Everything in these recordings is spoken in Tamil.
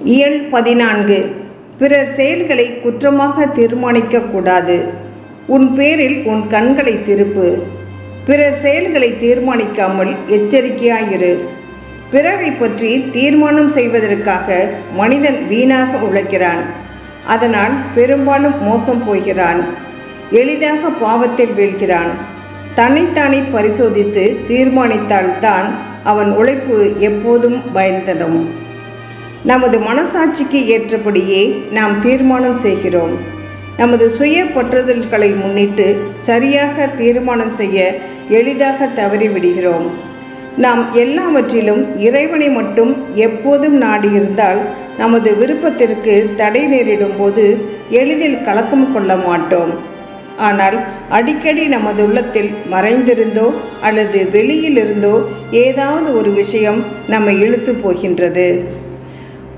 இயல் 14. பிறர் செயல்களை குற்றமாக தீர்மானிக்கக்கூடாது. உன் பேரில் உன் கண்களை திருப்பு. பிறர் செயல்களை தீர்மானிக்காமல் எச்சரிக்கையாயிரு. பிறரை பற்றி தீர்மானம் செய்வதற்காக மனிதன் வீணாக உழைக்கிறான். அதனால் பெரும்பாலும் மோசம் போகிறான். எளிதாக பாவத்தில் வீழ்கிறான். தன்னைத்தானே பரிசோதித்து தீர்மானித்தால்தான் அவன் உழைப்பு எப்போதும் பயன் தரும். நமது மனசாட்சிக்கு ஏற்றபடியே நாம் தீர்மானம் செய்கிறோம். நமது சுய பற்றுதல்களை முன்னிட்டு சரியாக தீர்மானம் செய்ய எளிதாக தவறிவிடுகிறோம். நாம் எல்லாவற்றிலும் இறைவனை மட்டும் எப்போதும் நாடியிருந்தால் நமது விருப்பத்திற்கு தடை நேரிடும் போது எளிதில் கலக்கம் கொள்ள மாட்டோம். ஆனால் அடிக்கடி நமது உள்ளத்தில் மறைந்திருந்தோ அல்லது வெளியிலிருந்தோ ஏதாவது ஒரு விஷயம் நம்மை இழுத்து போகின்றது.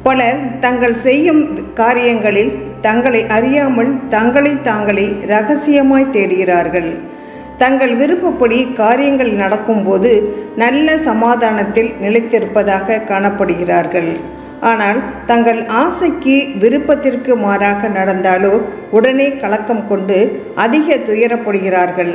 பலர் தங்கள் செய்யும் காரியங்களில் தங்களை அறியாமல் தாங்களே இரகசியமாய் தேடுகிறார்கள். தங்கள் விருப்பப்படி காரியங்கள் நடக்கும்போது நல்ல சமாதானத்தில் நிலைத்திருப்பதாக காணப்படுகிறார்கள். ஆனால் தங்கள் ஆசைக்கு விருப்பத்திற்கு மாறாக நடந்தாலோ உடனே கலக்கம் கொண்டு அதிக துயரப்படுகிறார்கள்.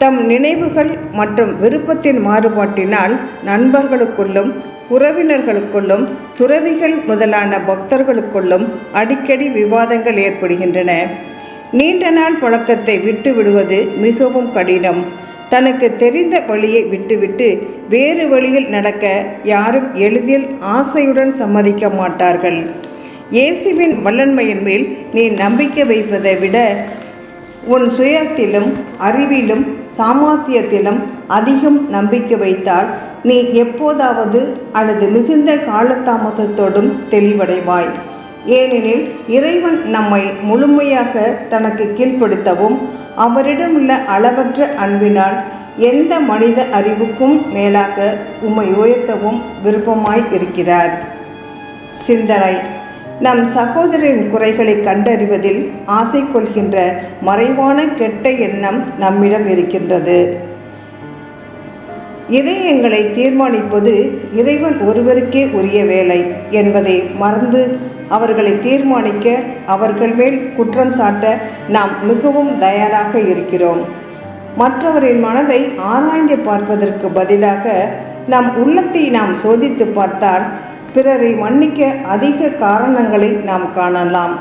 தம் நினைவுகள் மற்றும் விருப்பத்தின் மாறுபாட்டினால் நண்பர்களுக்குள்ளும் உறவினர்களுக்குள்ளும் துறவிகள் முதலான பக்தர்களுக்குள்ளும் அடிக்கடி விவாதங்கள் ஏற்படுகின்றன. நீண்ட நாள் பழக்கத்தை விட்டு விடுவது மிகவும் கடினம். தனக்கு தெரிந்த வழியை விட்டுவிட்டு வேறு வழியில் நடக்க யாரும் எளிதில் ஆசையுடன் சம்மதிக்க மாட்டார்கள். இயேசுவின் வல்லன்மையின் மேல் நீ நம்பிக்கை வைப்பதை விட உன் சுயத்திலும் அறிவிலும் சாமர்த்தியத்திலும் அதிகம் நம்பிக்கை வைத்தால் நீ எப்போதாவது அல்லது மிகுந்த காலதாமதத்தோடும் தெளிவடைவாய். ஏனெனில் இறைவன் நம்மை முழுமையாக தனக்கு கீழ்ப்படுத்தவும் அவரிடமுள்ள அளவற்ற அன்பினால் எந்த மனித அறிவுக்கும் மேலாக உம்மை உயர்த்தவும் விருப்பமாய் இருக்கிறார். சிந்தனை: நம் சகோதரின் குறைகளை கண்டறிவதில் ஆசை கொள்கின்ற மறைவான கெட்ட எண்ணம் நம்மிடம் இருக்கின்றது. இதயங்களை தீர்மானிப்பது இறைவன் ஒருவருக்கே உரிய வேலை என்பதை மறந்து அவர்களை தீர்மானிக்க, அவர்கள் மேல் குற்றம் சாட்ட நாம் மிகவும் தயாராக இருக்கிறோம். மற்றவரின் மனதை ஆராய்ந்து பார்ப்பதற்கு பதிலாக நம் உள்ளத்தை நாம் சோதித்து பார்த்தால் பிறரை மன்னிக்க அதிக காரணங்களை நாம் காணலாம்.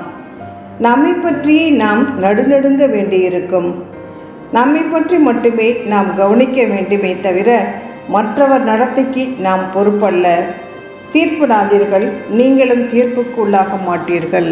நம்மை பற்றியே நாம் நடுநடுங்க வேண்டியிருக்கும். நம்மை பற்றி மட்டுமே நாம் கவனிக்க வேண்டுமே தவிர மற்றவர் நடத்தைக்கு நாம் பொறுப்பல்ல. தீர்ப்பிடாதீர்கள், நீங்களும் தீர்ப்புக்கு உள்ளாக மாட்டீர்கள்.